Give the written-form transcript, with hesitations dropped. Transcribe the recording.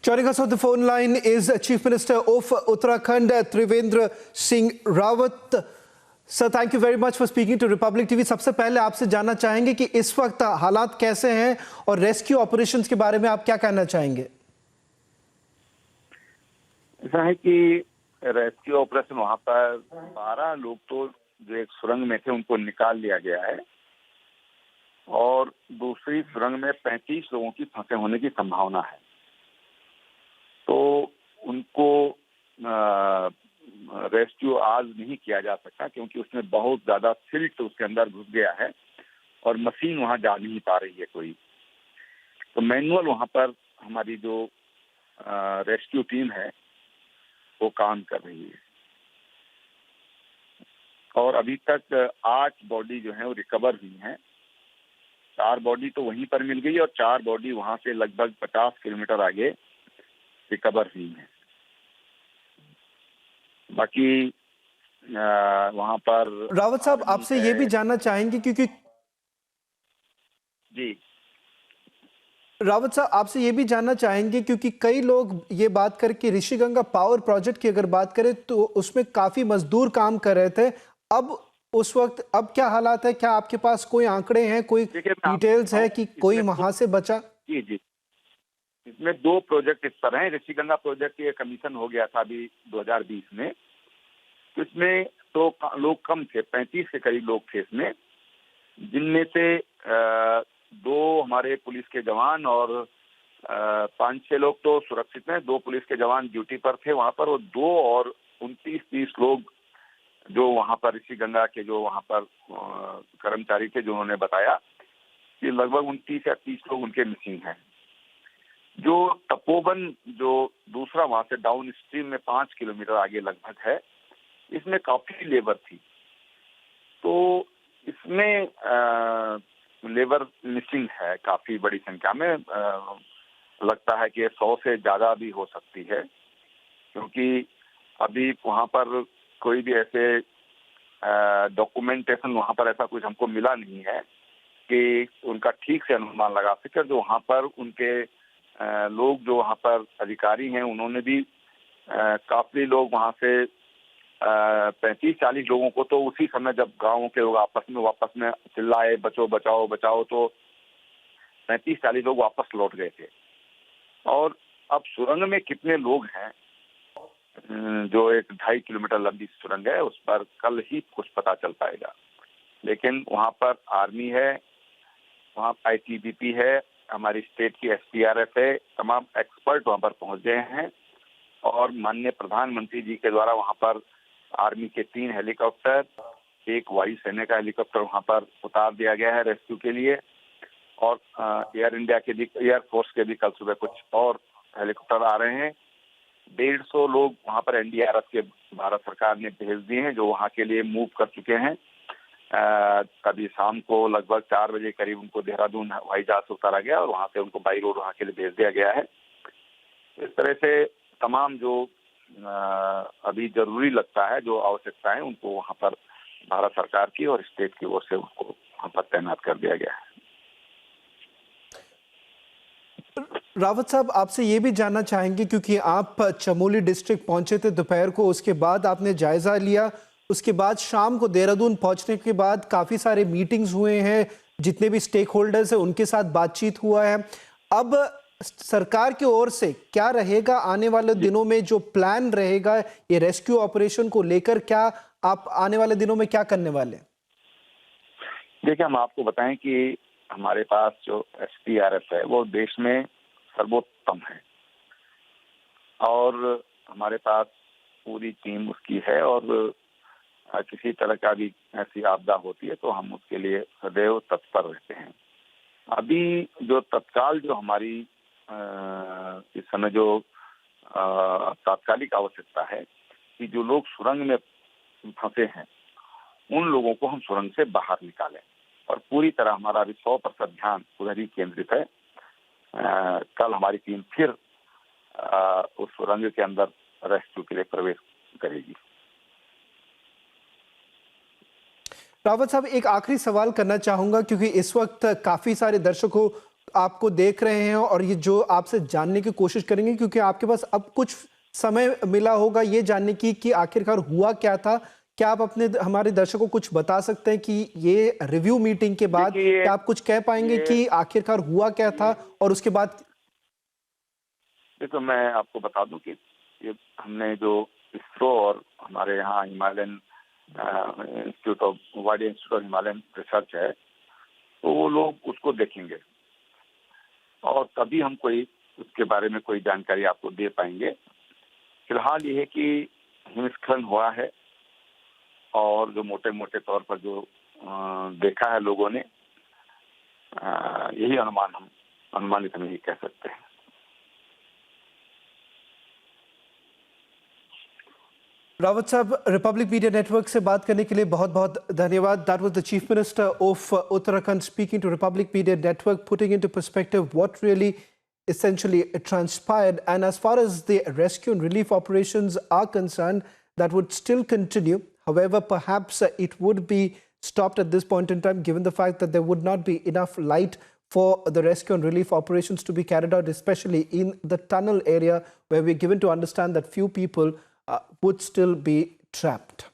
Joining us on the phone line is Chief Minister of Uttarakhand, Trivendra Singh Rawat. Sir, thank you very much for speaking to Republic TV. सबसे पहले आपसे जानना चाहेंगे कि इस वक्त हालात कैसे हैं और रेस्क्यू ऑपरेशंस के बारे में आप क्या कहना चाहेंगे? ऐसा है कि रेस्क्यू ऑपरेशन वहां पर 12 लोग तो जो एक सुरंग में थे उनको निकाल लिया गया है और दूसरी सुरंग में 35 लोगों की फंसे होने की संभावना है। तो उनको रेस्क्यू आज नहीं किया जा सकता क्योंकि उसमें बहुत ज्यादा सिल्ट उसके अंदर घुस गया है और मशीन वहां जा नहीं पा रही है कोई। तो मैनुअल वहां पर हमारी जो रेस्क्यू टीम है वो काम कर रही है और अभी तक 8 बॉडी जो है वो रिकवर हुई हैं। 4 बॉडी तो वहीं पर मिल गई और 4 बॉडी वहां से लगभग 50 किलोमीटर आगे रिकवर हुई हैं। बाकी वहां पर रावत साहब, आपसे ये भी जानना चाहेंगे क्योंकि जी रावत साहब आपसे ये भी जानना चाहेंगे क्योंकि कई लोग ये बात करके ऋषिगंगा पावर प्रोजेक्ट की अगर बात करें तो उसमें काफी मजदूर काम कर रहे थे। अब उस वक्त अब क्या हालात है? क्या आपके पास कोई आंकड़े हैं, कोई डिटेल्स है कि कोई वहां से बचा? जी जी, इसमें 2 प्रोजेक्ट इस पर हैं। ऋषिगंगा प्रोजेक्ट ये कमीशन हो गया था अभी 2020 में, तो इसमें तो लोग कम थे, 35 के करीब लोग थे इसमें, जिनमें से 2 हमारे पुलिस के जवान और 5-6 लोग तो सुरक्षित हैं। 2 पुलिस के जवान ड्यूटी पर थे वहां पर और 2 और 29-30 लोग जो वहां पर ऋषिगंगा के जो वहां पर कर्मचारी थे, जो उन्होंने बताया कि लगभग 29 या 30 लोग उनके मिसिंग हैं। जो तपोवन जो दूसरा वहां से डाउन स्ट्रीम में 5 किलोमीटर आगे लगभग है, इसमें काफी लेबर थी। तो इसमें लेबर मिसिंग है काफी बड़ी संख्या में। लगता है कि 100 से ज्यादा भी हो सकती है क्योंकि अभी वहां पर कोई भी ऐसे डॉक्यूमेंटेशन वहां पर ऐसा कुछ हमको मिला नहीं है कि उनका ठीक से अनुमान लगा सके। जो वहां पर उनके लोग जो वहां पर अधिकारी हैं उन्होंने भी काफी लोग वहां से 35-40 लोगों को तो उसी समय जब गांवों के लोग वापस में चिल्लाए बचो बचाओ बचाओ तो 35-40 लोग वापस लौट गए थे। और अब सुरंग में कितने लोग हैं, जो एक 2.5 किलोमीटर लंबी सुरंग है, उस पर कल ही कुछ पता चल पाएगा। लेकिन वहां पर आर्मी है, वहां ITBP है, हमारी स्टेट की SDRF है, तमाम एक्सपर्ट वहां पर पहुंच गए हैं और माननीय प्रधानमंत्री जी के द्वारा वहां पर आर्मी के 3 हेलीकॉप्टर, 1 वायुसेना का हेलीकॉप्टर वहां पर उतार दिया गया है रेस्क्यू के लिए और एयर इंडिया के भी, एयरफोर्स के भी कल सुबह कुछ और हेलीकॉप्टर आ रहे हैं। 150 लोग वहां पर NDRF के भारत सरकार ने भेज दिए हैं जो वहां के लिए मूव कर चुके हैं। अभी शाम को लगभग 4 बजे करीब उनको देहरादून हवाई जहाज से उतारा गया और वहां से उनको बाई रोड वहां के लिए भेज दिया गया है। इस तरह से तमाम जो अभी जरूरी लगता है, जो आवश्यकता है, उनको वहां पर भारत सरकार की और स्टेट की ओर से उनको वहां पर तैनात कर दिया गया है। रावत साहब, आपसे ये भी जानना चाहेंगे क्योंकि आप चमोली डिस्ट्रिक्ट पहुंचे थे दोपहर को, उसके बाद आपने जायजा लिया, उसके बाद शाम को देहरादून पहुंचने के बाद काफी सारे मीटिंग्स हुए हैं, जितने भी स्टेक होल्डर्स हैं उनके साथ बातचीत हुआ है। अब सरकार की ओर से क्या रहेगा आने वाले दिनों में, जो प्लान रहेगा ये रेस्क्यू ऑपरेशन को लेकर, क्या आप आने वाले दिनों में क्या करने वाले? देखिए, हम आपको बताएं कि हमारे पास जो SDRF है वो देश में सर्वोत्तम है और हमारे पास पूरी टीम उसकी है और किसी तरह का भी ऐसी आपदा होती है तो हम उसके लिए सदैव तत्पर रहते हैं। अभी जो तत्काल जो हमारी इस समय जो तात्कालिक आवश्यकता है कि जो लोग सुरंग में फंसे हैं उन लोगों को हम सुरंग से बाहर निकालें और पूरी तरह हमारा अभी 100% ध्यान उधर ही केंद्रित है। कल हमारी टीम फिर उस सुरंग के अंदर रेस्क्यू के लिए प्रवेश करेगी। रावत साहब, एक आखिरी सवाल करना चाहूंगा क्योंकि इस वक्त काफी सारे दर्शकों आपको देख रहे हैं और ये जो आपसे जानने की कोशिश करेंगे, क्योंकि आपके पास अब कुछ समय मिला होगा ये जानने की कि आखिरकार हुआ क्या था। क्या आप अपने हमारे दर्शकों को कुछ बता सकते हैं कि ये रिव्यू मीटिंग के बाद देखिए क्या आप कुछ कह पाएंगे ये कि आखिरकार हुआ क्या था और उसके बाद? ये तो मैं आपको बता दूं कि ये हमने जो इसरो और हमारे यहाँ Himalayan institute of wide institute of Himalayan research है, तो वो लोग उसको देखेंगे और तभी हम कोई उसके बारे में कोई जानकारी आपको दे पाएंगे। फिलहाल ये है कि हिमस्खलन हुआ है और जो मोटे मोटे तौर पर जो देखा है लोगों ने, यही अनुमानित हम यही कह सकते हैं। रावत साहब, रिपब्लिक मीडिया नेटवर्क से बात करने के लिए बहुत बहुत धन्यवाद। That was the chief minister of Uttarakhand speaking to Republic media network, putting into perspective what really essentially transpired. And as far as the rescue and relief operations are concerned, that would still continue. However, perhaps it would be stopped at this point in time, given the fact that there would not be enough light for the rescue and relief operations to be carried out, especially in the tunnel area where we're given to understand that few people would still be trapped.